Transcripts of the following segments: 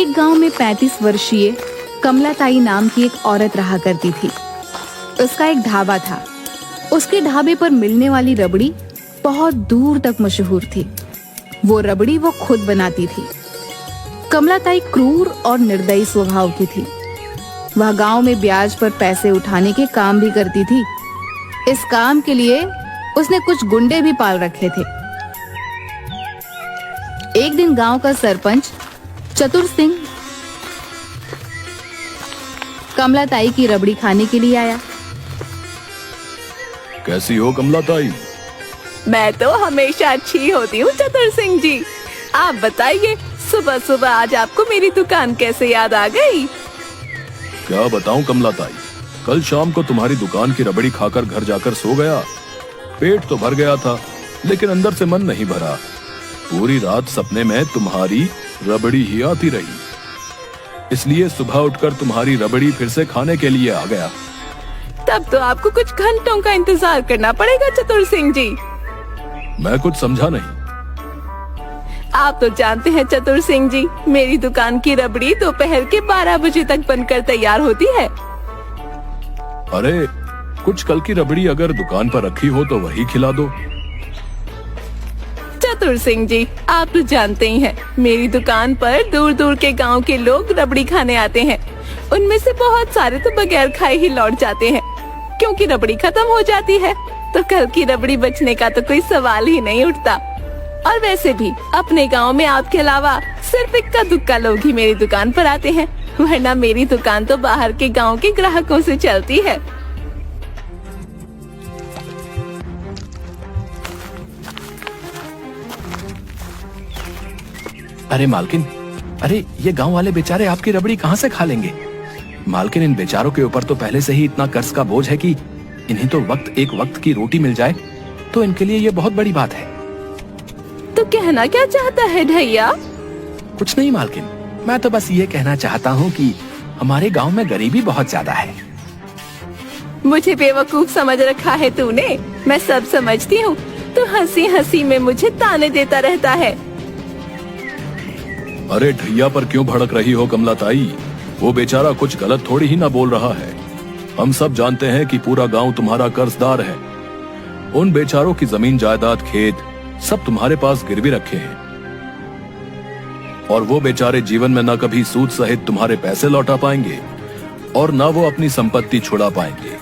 एक गांव में 35 वर्षीय कमलाताई नाम की एक औरत रहा करती थी। उसका एक ढाबा था। उसके ढाबे पर मिलने वाली रबड़ी बहुत दूर तक मशहूर थी। वो रबड़ी वो खुद बनाती थी। कमलाताई क्रूर और निर्दयी स्वभाव की थी। वह गांव में ब्याज पर पैसे उठाने के काम भी करती थी। इस काम के लिए उसने कुछ गुंडे भी पाल रखे थे। एक दिन गांव का सरपंच चतुर सिंह कमलाताई की रबड़ी खाने के लिए आया। कैसी हो कमलाताई? मैं तो हमेशा अच्छी होती हूँ चतुर सिंह जी। आप बताइए, सुबह सुबह आज आपको मेरी दुकान कैसे याद आ गई? क्या बताऊं कमलाताई, कल शाम को तुम्हारी दुकान की रबड़ी खाकर घर जाकर सो गया। पेट तो भर गया था, लेकिन अंदर से मन नहीं भरा। पूरी रात सपने में तुम्हारी रबड़ी ही आती रही। इसलिए सुबह उठकर तुम्हारी रबड़ी फिर से खाने के लिए आ गया। तब तो आपको कुछ घंटों का इंतजार करना पड़ेगा चतुर सिंह जी। मैं कुछ समझा नहीं। आप तो जानते हैं चतुर सिंह जी, मेरी दुकान की रबड़ी दोपहर के 12 बजे तक बनकर तैयार होती है। अरे, कुछ कल की रबड़ी अगर दुकान पर रखी हो तो वही खिला दो। चतुर सिंह जी, आप तो जानते ही हैं, मेरी दुकान पर दूर दूर के गांव के लोग रबड़ी खाने आते हैं। उनमें से बहुत सारे तो बगैर खाए ही लौट जाते हैं, क्योंकि रबड़ी खत्म हो जाती है। तो कल की रबड़ी बचने का तो कोई सवाल ही नहीं उठता। और वैसे भी अपने गांव में आपके अलावा सिर्फ इक्का दुक्का लोग ही मेरी दुकान पर आते हैं, वरना मेरी दुकान तो बाहर के गांव के ग्राहकों से चलती है। अरे मालकिन, अरे ये गांव वाले बेचारे आपकी रबड़ी कहाँ से खा लेंगे? मालकिन, इन बेचारों के ऊपर तो पहले से ही इतना कर्ज का बोझ है कि इन्हें तो एक वक्त की रोटी मिल जाए तो इनके लिए ये बहुत बड़ी बात है। तो कहना क्या चाहता है ढैया? कुछ नहीं मालकिन, मैं तो बस ये कहना चाहता हूँ कि हमारे गांव में गरीबी बहुत ज्यादा है। मुझे बेवकूफ समझ रखा है तूने? मैं सब समझती हूँ। तू हंसी हंसी में मुझे ताने देता रहता है। अरे ढैया पर क्यों भड़क रही हो कमलाताई? वो बेचारा कुछ गलत थोड़ी ही ना बोल रहा है। हम सब जानते हैं कि पूरा गांव तुम्हारा कर्जदार है। उन बेचारों की जमीन जायदाद खेत सब तुम्हारे पास गिरवी रखे हैं, और वो बेचारे जीवन में न कभी सूद सहित तुम्हारे पैसे लौटा पाएंगे और न वो अपनी संपत्ति छुड़ा पाएंगे,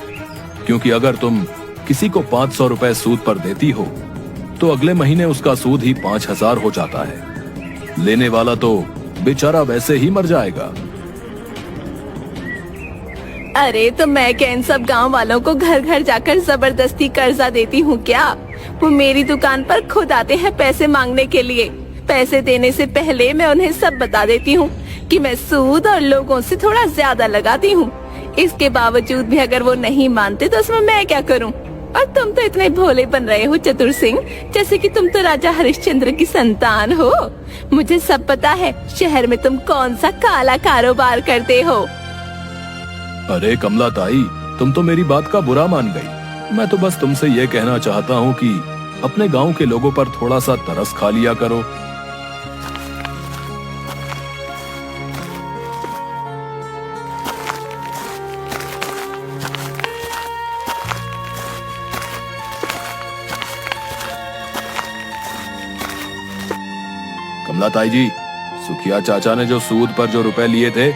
क्योंकि अगर तुम किसी को 500 रुपए सूद पर देती हो तो अगले महीने उसका सूद ही 5000 हो जाता है। लेने वाला तो बेचारा वैसे ही मर जाएगा। अरे तो मैं क्या इन सब गांव वालों को घर घर जाकर जबरदस्ती कर्जा देती हूँ क्या? वो मेरी दुकान पर खुद आते हैं पैसे मांगने के लिए। पैसे देने से पहले मैं उन्हें सब बता देती हूँ कि मैं सूद और लोगों से थोड़ा ज्यादा लगाती हूँ। इसके बावजूद भी अगर वो नहीं मानते तो उसमें मैं क्या करूँ? और तुम तो इतने भोले बन रहे हो चतुर सिंह, जैसे कि तुम तो राजा हरिश्चंद्र की संतान हो। मुझे सब पता है शहर में तुम कौन सा काला कारोबार करते हो। अरे कमलाताई, तुम तो मेरी बात का बुरा मान गई। मैं तो बस तुमसे ये कहना चाहता हूँ कि अपने गांव के लोगों पर थोड़ा सा तरस खा लिया करो। कमलाताई जी, सुखिया चाचा ने जो सूद पर जो रुपए लिए थे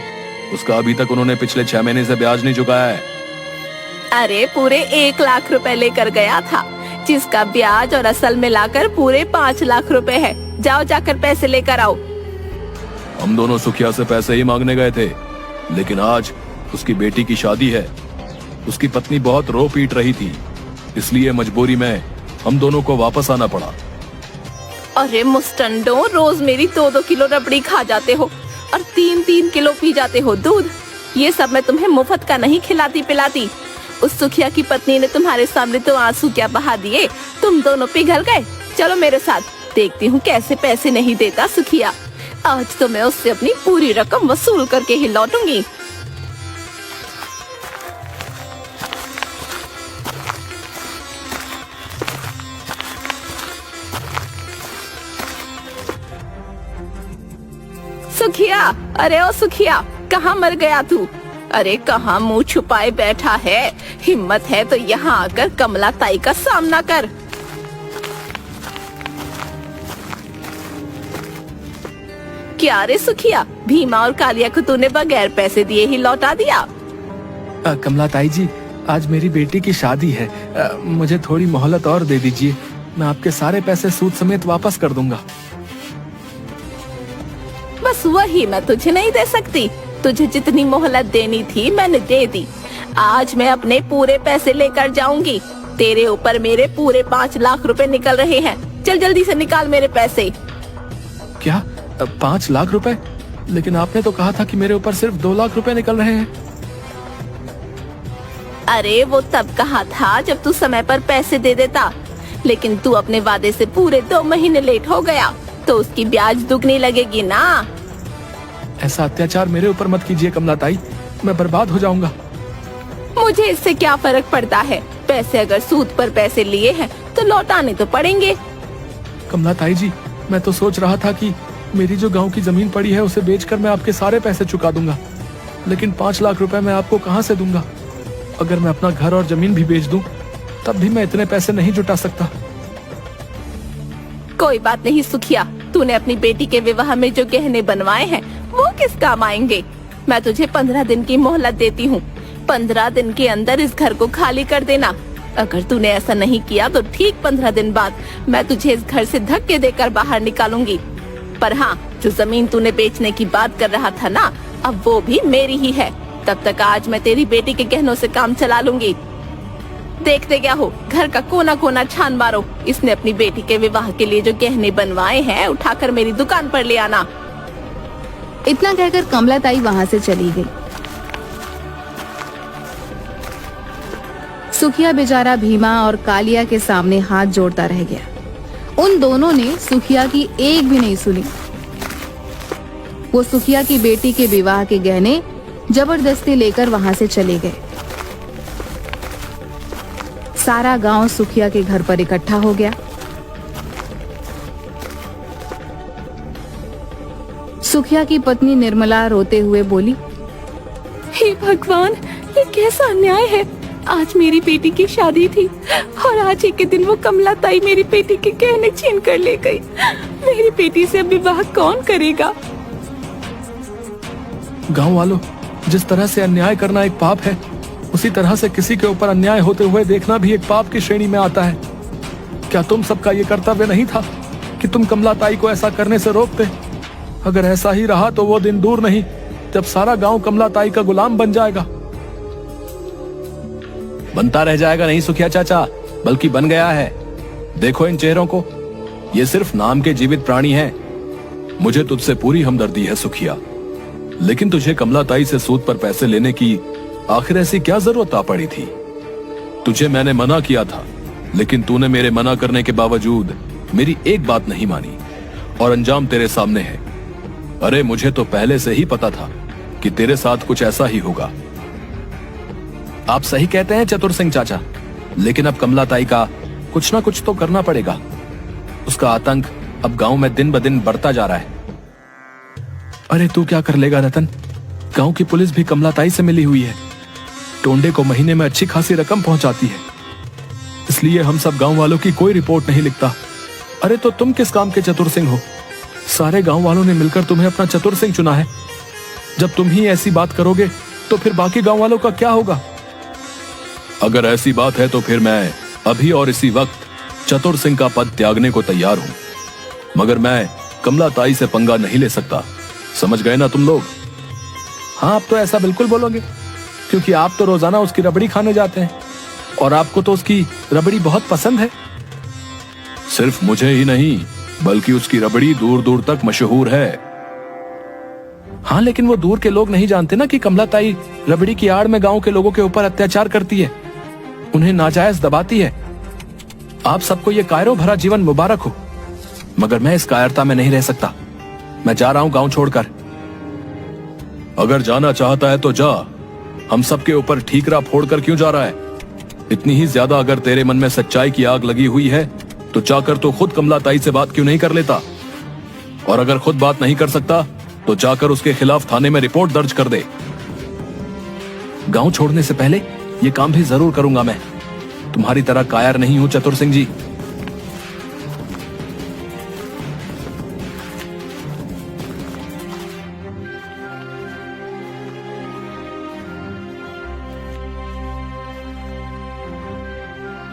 उसका अभी तक उन्होंने पिछले 6 महीने से ब्याज नहीं चुकाया है। अरे पूरे 1 लाख रुपए लेकर गया था, जिसका ब्याज और असल मिलाकर पूरे 5 लाख रुपए है। जाओ जाकर पैसे लेकर आओ। हम दोनों सुखिया से पैसे ही मांगने गए थे, लेकिन आज उसकी बेटी की शादी है। उसकी पत्नी बहुत रो पीट रही थी, इसलिए मजबूरी में हम दोनों को वापस आना पड़ा। अरे मुस्टंडो, रोज मेरी 2-2 किलो रबड़ी खा जाते हो और 3-3 किलो पी जाते हो दूध। ये सब मैं तुम्हें मुफ्त का नहीं खिलाती पिलाती। उस सुखिया की पत्नी ने तुम्हारे सामने तो आंसू क्या बहा दिए, तुम दोनों पिघल गए। चलो मेरे साथ, देखती हूँ कैसे पैसे नहीं देता सुखिया। आज तो मैं उससे अपनी पूरी रकम वसूल करके ही लौटूंगी। सुखिया, अरे ओ सुखिया, कहाँ मर गया तू? अरे कहाँ मुंह छुपाए बैठा है? हिम्मत है तो यहाँ आकर कमला ताई का सामना कर। क्या रे सुखिया, भीमा और कालिया को तूने बगैर पैसे दिए ही लौटा दिया? कमला ताई जी, आज मेरी बेटी की शादी है। मुझे थोड़ी मोहलत और दे दीजिए, मैं आपके सारे पैसे सूद समेत वापस कर दूंगा। बस वही मैं तुझे नहीं दे सकती। तुझे जितनी मोहलत देनी थी मैंने दे दी। आज मैं अपने पूरे पैसे लेकर जाऊंगी। तेरे ऊपर मेरे पूरे 5 लाख रुपए निकल रहे हैं। चल जल्दी से निकाल मेरे पैसे। क्या 5 लाख रुपए? लेकिन आपने तो कहा था कि मेरे ऊपर सिर्फ 2 लाख रुपए निकल रहे हैं। अरे वो तब कहा था जब तू समय पर पैसे दे देता, लेकिन तू अपने वादे से पूरे 2 महीने लेट हो गया, तो उसकी ब्याज दुगनी लगेगी ना। ऐसा अत्याचार मेरे ऊपर मत कीजिए कमला ताई, मैं बर्बाद हो जाऊंगा। मुझे इससे क्या फर्क पड़ता है? पैसे अगर सूद पर पैसे लिए हैं तो लौटाने तो पड़ेंगे। कमला ताई जी, मैं तो सोच रहा था कि मेरी जो गांव की जमीन पड़ी है उसे बेचकर मैं आपके सारे पैसे चुका दूंगा, लेकिन 5 लाख रुपए मैं आपको कहां से दूंगा? अगर मैं अपना घर और जमीन भी बेच दूं, तब भी मैं इतने पैसे नहीं जुटा सकता। कोई बात नहीं सुखिया, तूने अपनी बेटी के विवाह में जो गहने बनवाए हैं वो किस काम आएंगे? मैं तुझे 15 दिन की मोहलत देती हूँ। 15 दिन के अंदर इस घर को खाली कर देना। अगर तूने ऐसा नहीं किया तो ठीक 15 दिन बाद मैं तुझे इस घर से धक्के देकर बाहर निकालूंगी। पर हाँ, जो जमीन तूने बेचने की बात कर रहा था ना, अब वो भी मेरी ही है। तब तक आज मैं तेरी बेटी के गहनों से काम चला लूंगी। देखते क्या हो, घर का कोना कोना छान मारो। इसने अपनी बेटी के विवाह के लिए जो गहने बनवाए हैं उठाकर मेरी दुकान पर ले आना। इतना कहकर कमला ताई वहां से चली गई। सुखिया बेचारा भीमा और कालिया के सामने हाथ जोड़ता रह गया। उन दोनों ने सुखिया की एक भी नहीं सुनी। वो सुखिया की बेटी के विवाह के गहने जबरदस्ती लेकर वहां से चले गए। सारा गांव सुखिया के घर पर इकट्ठा हो गया। सुखिया की पत्नी निर्मला रोते हुए बोली, हे भगवान, ये कैसा अन्याय है। आज मेरी बेटी की शादी थी और आज ही के दिन वो कमला ताई मेरी बेटी के गहने छीन कर ले गई। मेरी बेटी से अब विवाह कौन करेगा? गांव वालों, जिस तरह से अन्याय करना एक पाप है, उसी तरह से किसी के ऊपर अन्याय होते हुए देखना भी एक पाप की श्रेणी में आता है। क्या तुम सबका ये कर्तव्य नहीं था कि तुम कमला ताई को ऐसा करने से रोकते? अगर ऐसा ही रहा तो वो दिन दूर नहीं जब सारा गांव कमला ताई का गुलाम बन जाएगा। बनता रह जाएगा नहीं सुखिया चाचा, बल्कि बन गया है। देखो इन चेहरों को, ये सिर्फ नाम के जीवित प्राणी हैं। मुझे तुझसे पूरी हमदर्दी है सुखिया, लेकिन तुझे कमला ताई से सूद पर पैसे लेने की आखिर ऐसी क्या जरूरत आ पड़ी थी? तुझे मैंने मना किया था, लेकिन तूने मेरे मना करने के बावजूद मेरी एक बात नहीं मानी और अंजाम तेरे सामने है। अरे मुझे तो पहले से ही पता था कि तेरे साथ कुछ ऐसा ही होगा। आप सही कहते हैं चतुर सिंह चाचा, लेकिन अब कमला ताई का कुछ ना कुछ तो करना पड़ेगा। उसका आतंक अब गांव में दिन ब दिन बढ़ता जा रहा है। अरे तू क्या कर लेगा रतन, गांव की पुलिस भी कमला ताई से मिली हुई है। टोंडे को महीने में अच्छी खासी रकम पहुंचाती है, इसलिए हम सब गांव वालों की कोई रिपोर्ट नहीं लिखता। अरे तो तुम किस काम के चतुर सिंह हो? सारे गांव वालों ने मिलकर तुम्हें अपना चतुर सिंह चुना है। जब तुम ही ऐसी बात करोगे तो फिर बाकी गांव वालों का क्या होगा? अगर ऐसी बात है तो फिर मैं अभी और इसी वक्त चतुर सिंह का पद त्यागने को तैयार हूं, मगर मैं कमला ताई से पंगा नहीं ले सकता। समझ गए ना तुम लोग? हाँ, आप तो ऐसा बिल्कुल बोलोगे, क्योंकि आप तो रोजाना उसकी रबड़ी खाने जाते हैं और आपको तो उसकी रबड़ी बहुत पसंद है। सिर्फ मुझे ही नहीं, बल्कि उसकी रबड़ी दूर दूर तक मशहूर है। हाँ, लेकिन वो दूर के लोग नहीं जानते ना कि कमला ताई रबड़ी की आड़ में गांव के लोगों के ऊपर अत्याचार करती है, उन्हें नाजायज दबाती है। आप सबको ये कायरों भरा जीवन मुबारक हो, मगर मैं इस कायरता में नहीं रह सकता। मैं जा रहा हूं गांव छोड़कर। अगर जाना चाहता है तो जा, हम सबके ऊपर ठीकरा फोड़कर क्यों जा रहा है? इतनी ही ज्यादा अगर तेरे मन में सच्चाई की आग लगी हुई है तो जाकर तो खुद कमला ताई से बात क्यों नहीं कर लेता? और अगर खुद बात नहीं कर सकता तो जाकर उसके खिलाफ थाने में रिपोर्ट दर्ज कर दे। गांव छोड़ने से पहले ये काम भी जरूर करूंगा मैं। तुम्हारी तरह कायर नहीं हूं चतुर सिंह जी।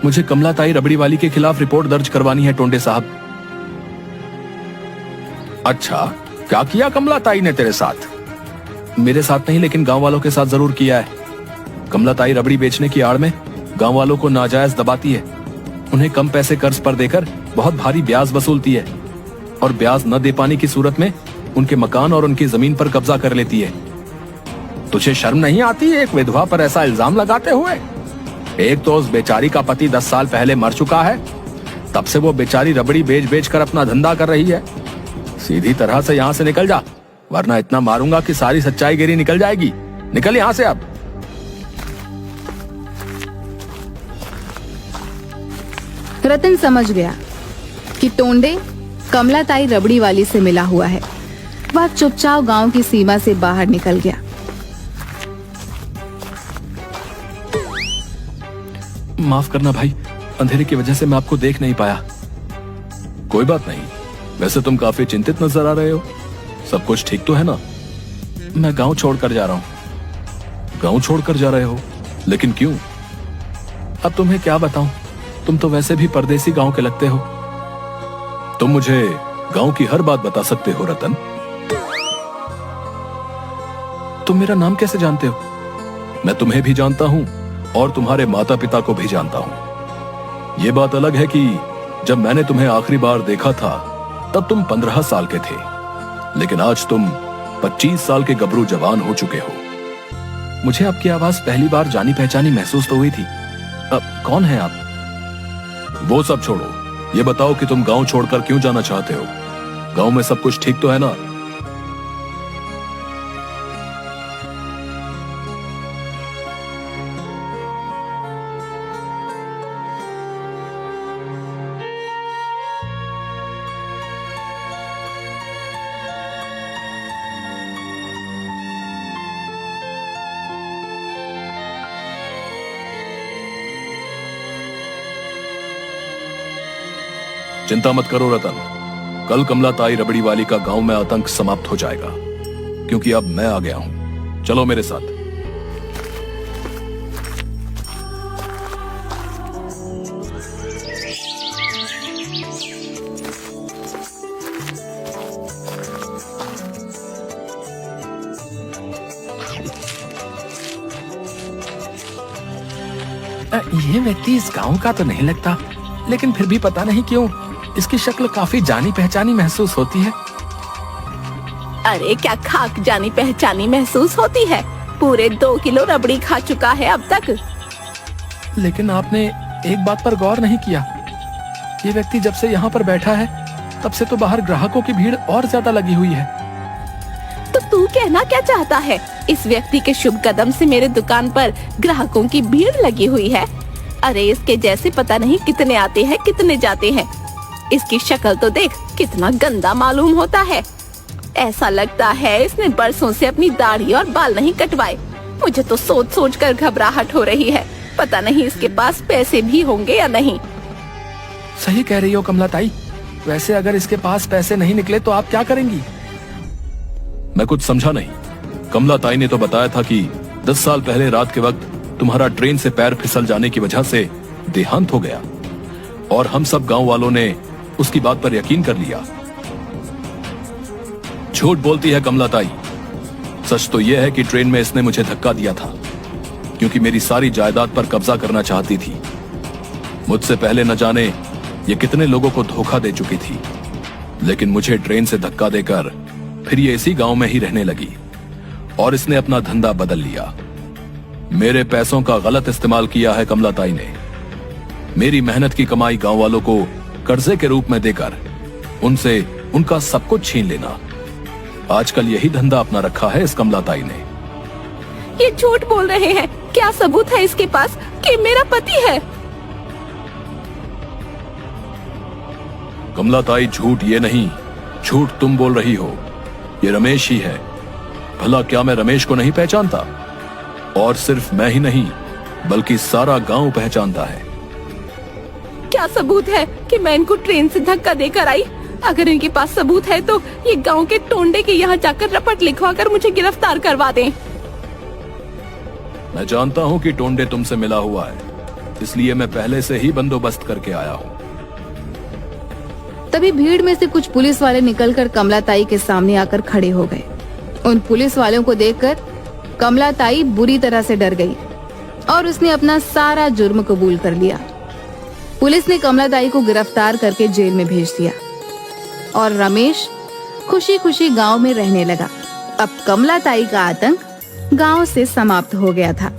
मुझे कमलाताई रबड़ी वाली के खिलाफ रिपोर्ट दर्ज करवानी है टोंडे साहब। अच्छा, क्या किया कमलाताई ने तेरे साथ? मेरे साथ नहीं, लेकिन गांव वालों के साथ जरूर किया है। कमलाताई रबड़ी बेचने की आड़ में गांव वालों को नाजायज दबाती है। उन्हें कम पैसे कर्ज पर देकर बहुत भारी ब्याज वसूलती है और ब्याज न दे पाने की सूरत में उनके मकान और उनकी जमीन पर कब्जा कर लेती है। तुझे शर्म नहीं आती एक विधवा पर ऐसा इल्जाम लगाते हुए? एक तो उस बेचारी का पति 10 साल पहले मर चुका है, तब से वो बेचारी रबड़ी बेच बेच कर अपना धंधा कर रही है। सीधी तरह से यहाँ से निकल जा, वरना इतना मारूंगा कि सारी सच्चाई गिरी निकल जाएगी। निकल यहाँ से अब। रतन समझ गया कि टोंडे कमलाताई रबड़ी वाली से मिला हुआ है। वह चुपचाप गांव की सीमा से बाहर निकल गया। माफ करना भाई, अंधेरे की वजह से मैं आपको देख नहीं पाया। कोई बात नहीं, वैसे तुम काफी चिंतित नजर आ रहे हो। सब कुछ ठीक तो है ना? मैं गांव छोड़कर जा रहा हूँ। गांव छोड़कर जा रहे हो? लेकिन क्यों? अब तुम्हें क्या बताऊं, तुम तो वैसे भी परदेसी गांव के लगते हो। तुम मुझे गांव की हर बात बता सकते हो रतन। तुम मेरा नाम कैसे जानते हो? मैं तुम्हें भी जानता हूं और तुम्हारे माता पिता को भी जानता हूं। ये बात अलग है कि जब मैंने तुम्हें आखिरी बार देखा था तब तुम 15 साल के थे, लेकिन आज तुम 25 साल के गबरू जवान हो चुके हो। मुझे आपकी आवाज पहली बार जानी पहचानी महसूस तो हुई थी। अब कौन है आप? वो सब छोड़ो, ये बताओ कि तुम गांव छोड़कर क्यों जाना चाहते हो? गांव में सब कुछ ठीक तो है ना? चिंता मत करो रतन, कल कमलाताई रबड़ी वाली का गांव में आतंक समाप्त हो जाएगा, क्योंकि अब मैं आ गया हूं। चलो मेरे साथ। ये व्यक्ति इस गांव का तो नहीं लगता, लेकिन फिर भी पता नहीं क्यों इसकी शक्ल काफी जानी पहचानी महसूस होती है। अरे क्या खाक जानी पहचानी महसूस होती है? पूरे 2 किलो रबड़ी खा चुका है अब तक। लेकिन आपने एक बात पर गौर नहीं किया, ये व्यक्ति जब से यहाँ पर बैठा है तब से तो बाहर ग्राहकों की भीड़ और ज्यादा लगी हुई है। तो तू कहना क्या चाहता है? इस व्यक्ति के शुभ कदम से मेरे दुकान पर ग्राहकों की भीड़ लगी हुई है। अरे इसके जैसे पता नहीं कितने आते हैं कितने जाते हैं। इसकी शक्ल तो देख, कितना गंदा मालूम होता है। ऐसा लगता है इसने बरसों से अपनी दाढ़ी और बाल नहीं कटवाए। मुझे तो सोच सोच कर घबराहट हो रही है। पता नहीं इसके पास पैसे भी होंगे या नहीं। सही कह रही हो कमलाताई। वैसे अगर इसके पास पैसे नहीं निकले तो आप क्या करेंगी? मैं कुछ समझा नहीं। कमलाताई ने तो बताया था कि 10 साल पहले रात के वक्त तुम्हारा ट्रेन से पैर फिसल जाने की वजह से देहांत हो गया और हम सब गांव वालों ने उसकी बात पर यकीन कर लिया। झूठ बोलती है कमलाताई। सच तो यह है कि ट्रेन में इसने मुझे धक्का दिया था क्योंकि मेरी सारी जायदाद पर कब्जा करना चाहती थी। मुझसे पहले न जाने ये कितने लोगों को धोखा दे चुकी थी, लेकिन मुझे ट्रेन से धक्का देकर फिर ये इसी गांव में ही रहने लगी और इसने अपना धंधा बदल लिया। मेरे पैसों का गलत इस्तेमाल किया है कमलाताई ने। मेरी मेहनत की कमाई गांव वालों को कर्जे के रूप में देकर उनसे उनका सब कुछ छीन लेना। आजकल यही धंधा अपना रखा है इस कमलाताई ने। ये झूठ बोल रहे हैं। क्या सबूत है इसके पास कि मेरा पति है? कमलाताई झूठ ये नहीं, झूठ तुम बोल रही हो। ये रमेश ही है। भला क्या मैं रमेश को नहीं पहचानता? और सिर्फ मैं ही नहीं बल्कि सारा गांव पहचानता है। क्या सबूत है कि मैं इनको ट्रेन से धक्का देकर आई? अगर इनके पास सबूत है तो ये गांव के टोंडे के यहाँ जाकर रपट लिखवा कर मुझे गिरफ्तार करवा दें। मैं जानता हूँ कि टोंडे तुमसे मिला हुआ है, इसलिए मैं पहले से ही बंदोबस्त करके आया हूँ। तभी भीड़ में से कुछ पुलिस वाले निकलकर कमलाताई के सामने आकर खड़े हो गए। उन पुलिस वालों को देखकर कमलाताई बुरी तरह से डर गई और उसने अपना सारा जुर्म कबूल कर लिया। पुलिस ने कमलाताई को गिरफ्तार करके जेल में भेज दिया और रमेश खुशी खुशी गांव में रहने लगा। अब कमलाताई का आतंक गांव से समाप्त हो गया था।